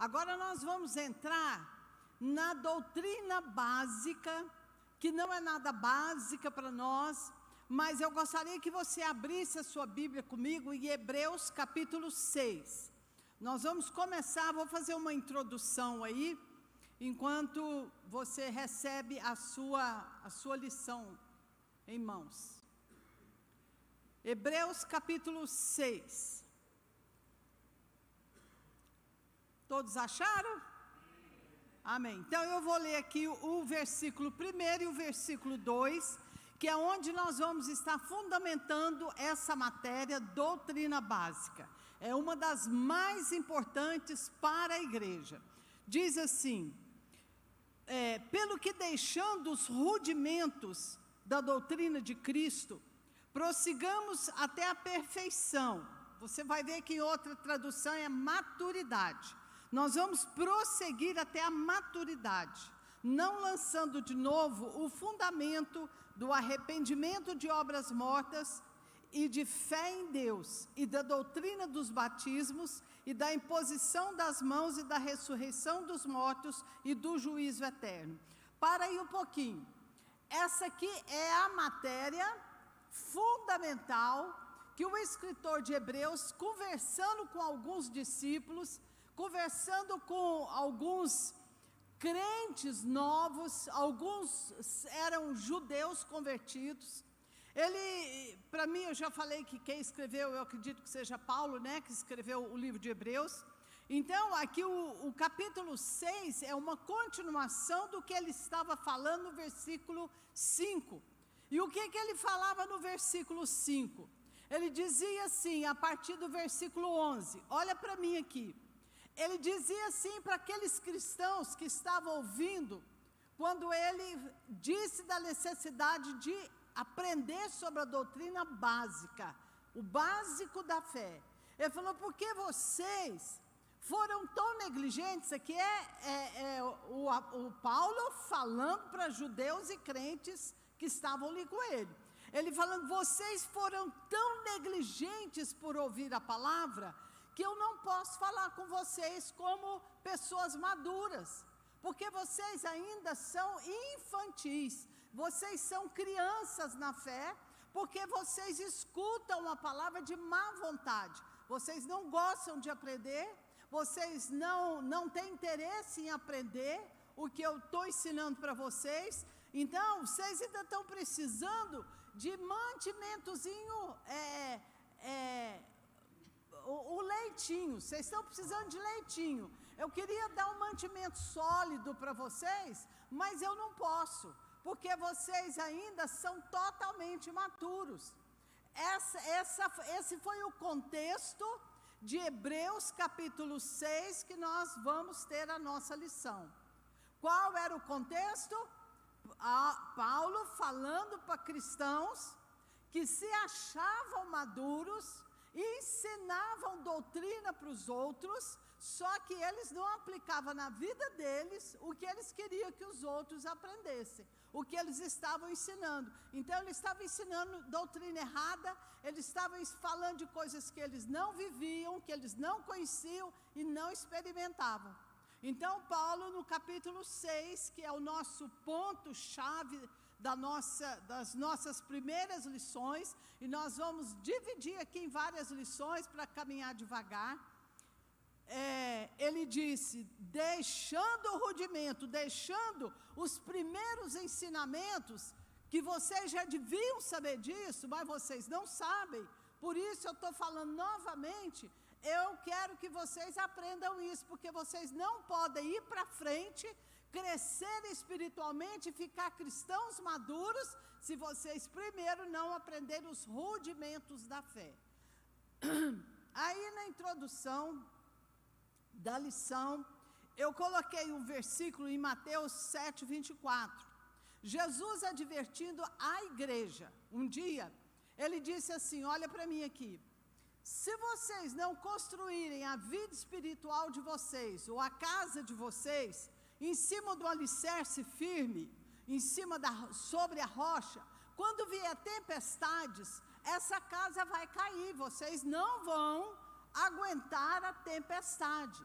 Agora nós vamos entrar na doutrina básica, que não é nada básica para nós, mas eu gostaria que você abrisse a sua Bíblia comigo em Hebreus capítulo 6. Nós vamos começar, vou fazer uma introdução aí, enquanto você recebe a sua lição em mãos. Hebreus capítulo 6. Todos acharam? Amém. Então eu vou ler aqui o versículo 1 e o versículo 2, que é onde nós vamos estar fundamentando essa matéria, doutrina básica. É uma das mais importantes para a igreja. Diz assim: pelo que deixando os rudimentos da doutrina de Cristo, prossigamos até a perfeição. Você vai ver que em outra tradução é maturidade. Nós vamos prosseguir até a maturidade, não lançando de novo o fundamento do arrependimento de obras mortas e de fé em Deus, e da doutrina dos batismos, e da imposição das mãos, e da ressurreição dos mortos, e do juízo eterno. Para aí um pouquinho. Essa aqui é a matéria fundamental que o escritor de Hebreus, conversando com alguns discípulos, conversando com alguns crentes novos, alguns eram judeus convertidos. Ele, para mim, eu já falei que quem escreveu, eu acredito que seja Paulo, né, que escreveu o livro de Hebreus. Então, aqui o capítulo 6 é uma continuação do que ele estava falando no versículo 5. E o que ele falava no versículo 5? Ele dizia assim, a partir do versículo 11, olha para mim aqui. Ele dizia assim para aqueles cristãos que estavam ouvindo, quando ele disse da necessidade de aprender sobre a doutrina básica, o básico da fé. Ele falou: porque vocês foram tão negligentes. Aqui o Paulo falando para judeus e crentes que estavam ali com ele. Ele falando: vocês foram tão negligentes por ouvir a palavra, que eu não posso falar com vocês como pessoas maduras, porque vocês ainda são infantis, vocês são crianças na fé, porque vocês escutam a palavra de má vontade, vocês não gostam de aprender, vocês não têm interesse em aprender o que eu estou ensinando para vocês. Então vocês ainda estão precisando de mantimentozinho, o leitinho, vocês estão precisando de leitinho. Eu queria dar um mantimento sólido para vocês, mas eu não posso, porque vocês ainda são totalmente imaturos. Esse foi o contexto de Hebreus capítulo 6, que nós vamos ter a nossa lição. Qual era o contexto? Paulo falando para cristãos que se achavam maduros, ensinavam doutrina para os outros, só que eles não aplicavam na vida deles o que eles queriam que os outros aprendessem, o que eles estavam ensinando. Então eles estavam ensinando doutrina errada, eles estavam falando de coisas que eles não viviam, que eles não conheciam e não experimentavam. Então Paulo, no capítulo 6, que é o nosso ponto-chave das nossas primeiras lições, e nós vamos dividir aqui em várias lições para caminhar devagar. Ele disse: deixando o rudimento, deixando os primeiros ensinamentos, que vocês já deviam saber disso, mas vocês não sabem, por isso eu estou falando novamente. Eu quero que vocês aprendam isso, porque vocês não podem ir para frente, crescer espiritualmente e ficar cristãos maduros, se vocês primeiro não aprenderem os rudimentos da fé. Aí na introdução da lição, eu coloquei um versículo em Mateus 7, 24. Jesus advertindo a igreja, um dia, ele disse assim: olha para mim aqui, se vocês não construírem a vida espiritual de vocês, ou a casa de vocês, em cima do alicerce firme, sobre a rocha, quando vier tempestades, essa casa vai cair, vocês não vão aguentar a tempestade.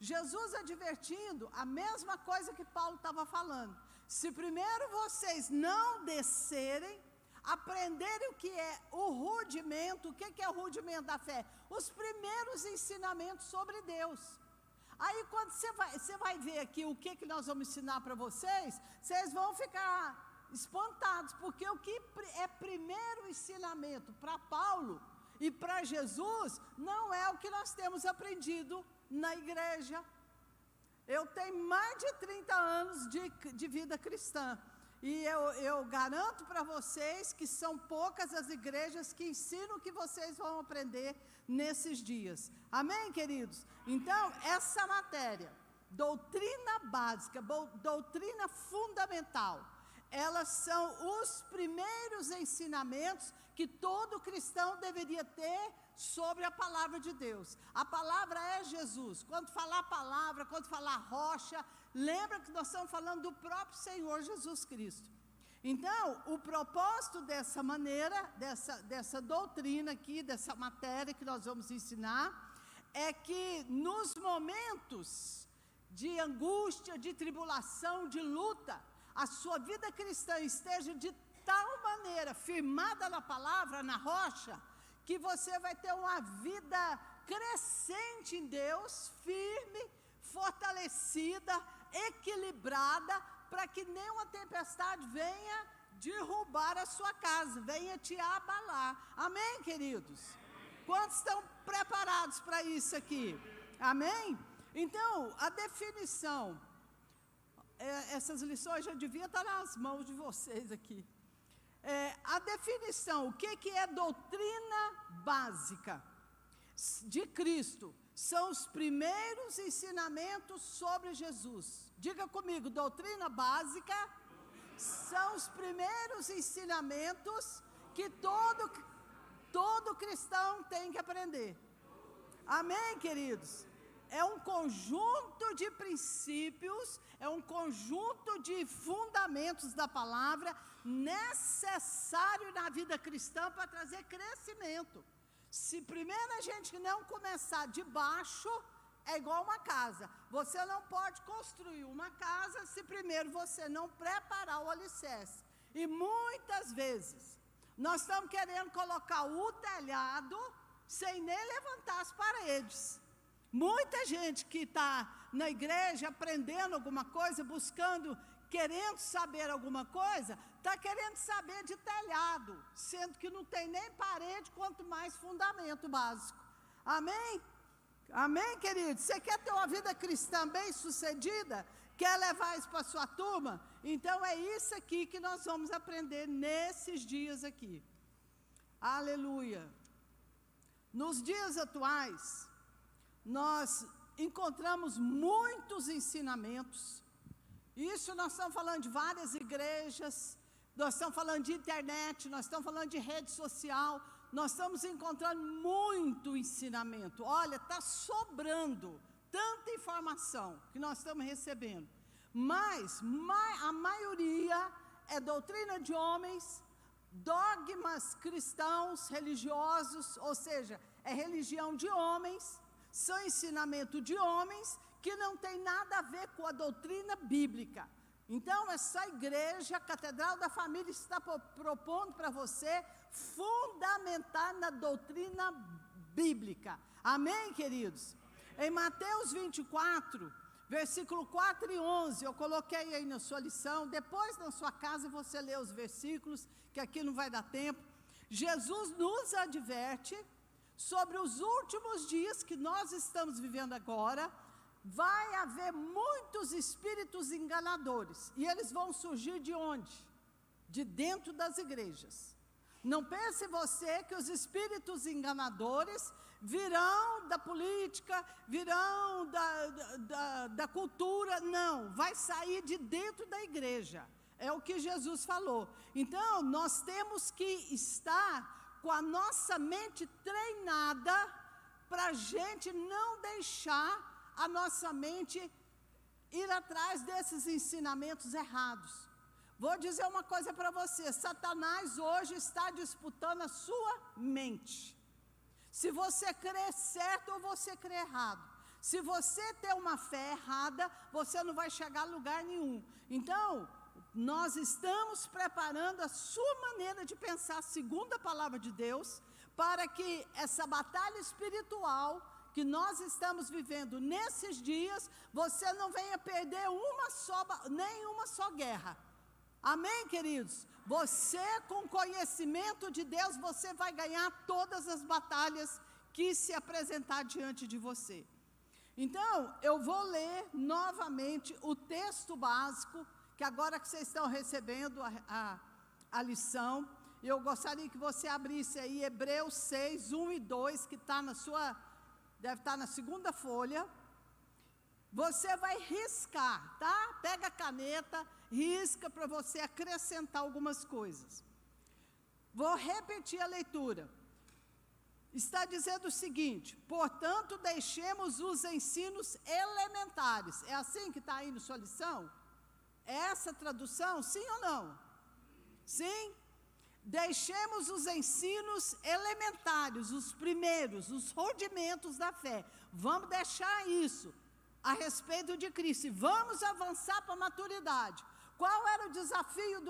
Jesus advertindo a mesma coisa que Paulo estava falando. Se primeiro vocês não descerem, aprenderem o que é o rudimento, o que é o rudimento da fé? Os primeiros ensinamentos sobre Deus. Aí quando você vai ver aqui o que nós vamos ensinar para vocês, vocês vão ficar espantados, porque o que é primeiro ensinamento para Paulo e para Jesus, não é o que nós temos aprendido na igreja. Eu tenho mais de 30 anos de vida cristã, e eu garanto para vocês que são poucas as igrejas que ensinam o que vocês vão aprender nesses dias. Amém, queridos? Então, essa matéria, doutrina básica, doutrina fundamental, elas são os primeiros ensinamentos que todo cristão deveria ter sobre a palavra de Deus. A palavra é Jesus. Quando falar palavra, quando falar rocha, lembra que nós estamos falando do próprio Senhor Jesus Cristo. Então, o propósito dessa maneira, dessa doutrina aqui, dessa matéria que nós vamos ensinar, é que nos momentos de angústia, de tribulação, de luta, a sua vida cristã esteja de tal maneira firmada na palavra, na rocha, que você vai ter uma vida crescente em Deus, firme, fortalecida, equilibrada, para que nenhuma tempestade venha derrubar a sua casa, venha te abalar. Amém, queridos? Quantos estão preparados para isso aqui? Amém? Então, a definição, essas lições já deviam estar nas mãos de vocês aqui. A definição, o que é doutrina básica de Cristo? São os primeiros ensinamentos sobre Jesus. Diga comigo, doutrina básica são os primeiros ensinamentos que todo cristão tem que aprender. Amém, queridos? É um conjunto de princípios, é um conjunto de fundamentos da palavra necessário na vida cristã para trazer crescimento. Se primeiro a gente não começar de baixo, é igual uma casa. Você não pode construir uma casa se primeiro você não preparar o alicerce. E muitas vezes nós estamos querendo colocar o telhado sem nem levantar as paredes. Muita gente que está na igreja aprendendo alguma coisa, buscando, querendo saber alguma coisa, está querendo saber de telhado, sendo que não tem nem parede, quanto mais fundamento básico. Amém? Amém, querido? Você quer ter uma vida cristã bem sucedida? Quer levar isso para a sua turma? Então é isso aqui que nós vamos aprender nesses dias aqui. Aleluia! Nos dias atuais, nós encontramos muitos ensinamentos. Isso nós estamos falando de várias igrejas, nós estamos falando de internet, nós estamos falando de rede social, nós estamos encontrando muito ensinamento. Olha, está sobrando tanta informação que nós estamos recebendo, mas a maioria é doutrina de homens, dogmas cristãos, religiosos, ou seja, é religião de homens, são ensinamento de homens que não tem nada a ver com a doutrina bíblica. Então, essa igreja, a Catedral da Família, está propondo para você fundamentar na doutrina bíblica. Amém, queridos? Em Mateus 24, versículo 4 e 11, eu coloquei aí na sua lição, depois na sua casa você lê os versículos, que aqui não vai dar tempo. Jesus nos adverte sobre os últimos dias que nós estamos vivendo agora. Vai haver muitos espíritos enganadores, e eles vão surgir de onde? De dentro das igrejas. Não pense você que os espíritos enganadores virão da política, virão da cultura, não, vai sair de dentro da igreja, é o que Jesus falou. Então, nós temos que estar com a nossa mente treinada, para a gente não deixar a nossa mente ir atrás desses ensinamentos errados. Vou dizer uma coisa para você, Satanás hoje está disputando a sua mente. Se você crê certo ou você crê errado. Se você ter uma fé errada, você não vai chegar a lugar nenhum. Então, nós estamos preparando a sua maneira de pensar segundo a palavra de Deus, para que essa batalha espiritual que nós estamos vivendo nesses dias, você não venha perder nenhuma só guerra. Amém, queridos? Você, com conhecimento de Deus, você vai ganhar todas as batalhas que se apresentar diante de você. Então, eu vou ler novamente o texto básico, que agora que vocês estão recebendo a lição, eu gostaria que você abrisse aí Hebreus 6, 1 e 2, que está deve estar na segunda folha. Você vai riscar, tá? Pega a caneta, risca para você acrescentar algumas coisas. Vou repetir a leitura. Está dizendo o seguinte: portanto, deixemos os ensinos elementares. É assim que está aí na sua lição? É essa tradução, sim ou não? Sim? Deixemos os ensinos elementares, os primeiros, os rudimentos da fé. Vamos deixar isso a respeito de Cristo e vamos avançar para a maturidade. Qual era o desafio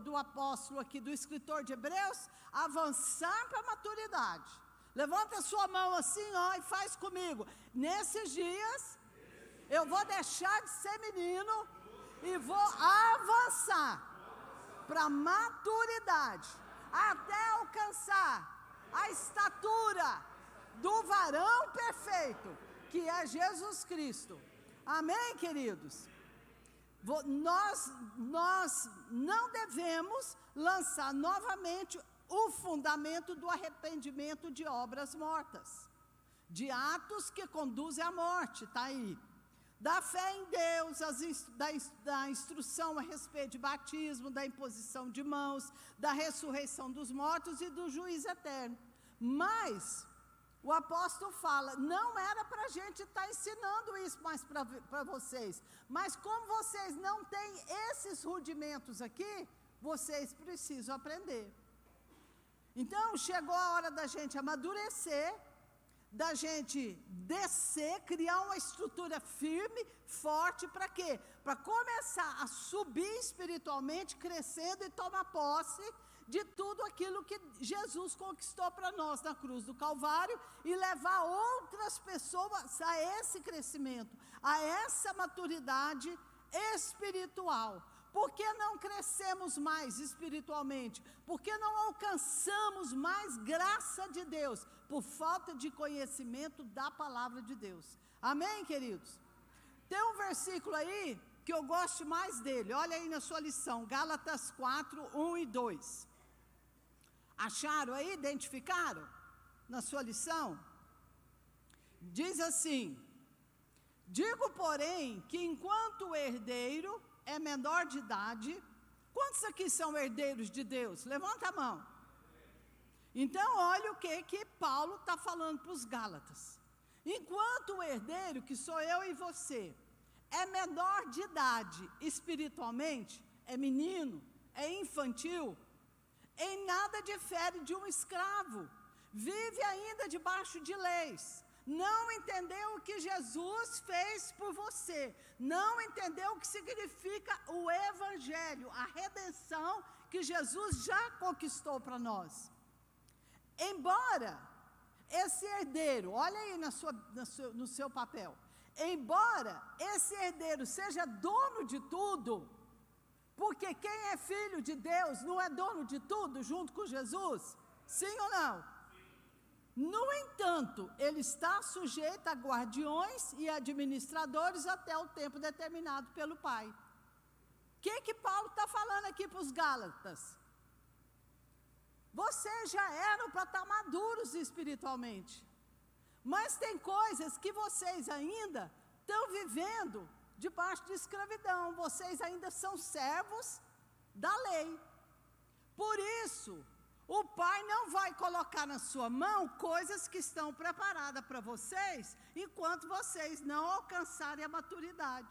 do apóstolo aqui, do escritor de Hebreus? Avançar para a maturidade. Levanta a sua mão assim, ó, e faz comigo. Nesses dias, eu vou deixar de ser menino e vou avançar para a maturidade, até alcançar a estatura do varão perfeito, que é Jesus Cristo. Amém, queridos? Nós não devemos lançar novamente o fundamento do arrependimento de obras mortas, de atos que conduzem à morte, está aí. Da fé em Deus, da instrução a respeito de batismo, da imposição de mãos, da ressurreição dos mortos e do juízo eterno. Mas o apóstolo fala, não era para a gente estar ensinando isso mais para vocês, mas como vocês não têm esses rudimentos aqui, vocês precisam aprender. Então, chegou a hora da gente amadurecer, da gente descer, criar uma estrutura firme, forte, para quê? Para começar a subir espiritualmente, crescendo e tomar posse de tudo aquilo que Jesus conquistou para nós na cruz do Calvário e levar outras pessoas a esse crescimento, a essa maturidade espiritual. Por que não crescemos mais espiritualmente? Por que não alcançamos mais graça de Deus? Por falta de conhecimento da palavra de Deus. Amém, queridos? Tem um versículo aí que eu gosto mais dele. Olha aí na sua lição, Gálatas 4, 1 e 2. Acharam aí? Identificaram? Na sua lição? Diz assim: digo, porém, que enquanto o herdeiro é menor de idade. Quantos aqui são herdeiros de Deus? Levanta a mão. Então, olha o que Paulo está falando para os Gálatas. Enquanto o herdeiro, que sou eu e você, é menor de idade espiritualmente, é menino, é infantil, em nada difere de um escravo, vive ainda debaixo de leis, não entendeu o que Jesus fez por você, não entendeu o que significa o Evangelho, a redenção que Jesus já conquistou para nós. Embora esse herdeiro, olha aí no seu papel, embora esse herdeiro seja dono de tudo, porque quem é filho de Deus não é dono de tudo junto com Jesus? Sim ou não? No entanto, ele está sujeito a guardiões e administradores até o tempo determinado pelo Pai. O que Paulo está falando aqui para os Gálatas? Vocês já eram para estar maduros espiritualmente, mas tem coisas que vocês ainda estão vivendo debaixo de escravidão, vocês ainda são servos da lei. Por isso, o Pai não vai colocar na sua mão coisas que estão preparadas para vocês, enquanto vocês não alcançarem a maturidade.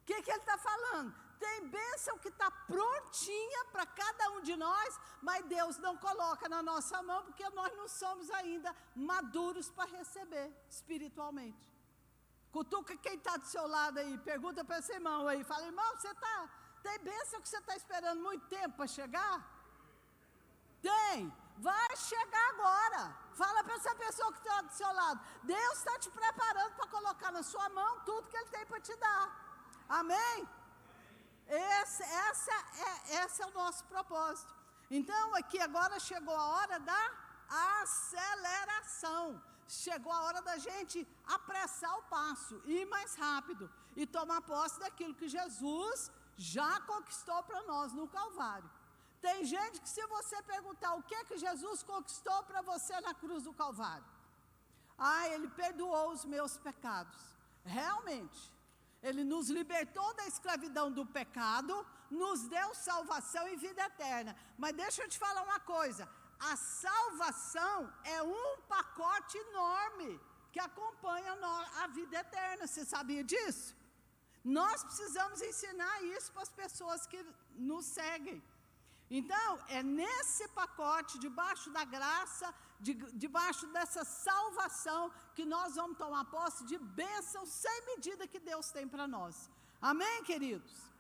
O que ele está falando? Tem bênção que está prontinha para cada um de nós, mas Deus não coloca na nossa mão, porque nós não somos ainda maduros para receber espiritualmente. Cutuca quem está do seu lado aí, pergunta para esse irmão aí, fala, irmão, tem bênção que você está esperando muito tempo para chegar? Tem, vai chegar agora. Fala para essa pessoa que está do seu lado, Deus está te preparando para colocar na sua mão tudo que Ele tem para te dar. Amém? Esse é o nosso propósito. Então aqui agora chegou a hora da aceleração. Chegou a hora da gente apressar o passo, ir mais rápido e tomar posse daquilo que Jesus já conquistou para nós no Calvário. Tem gente que, se você perguntar o que Jesus conquistou para você na cruz do Calvário, Ele perdoou os meus pecados. Realmente, Ele nos libertou da escravidão do pecado, nos deu salvação e vida eterna. Mas deixa eu te falar uma coisa, a salvação é um pacote enorme que acompanha a vida eterna. Você sabia disso? Nós precisamos ensinar isso para as pessoas que nos seguem. Então, é nesse pacote, debaixo da graça, debaixo dessa salvação, que nós vamos tomar posse de bênção sem medida que Deus tem para nós. Amém, queridos?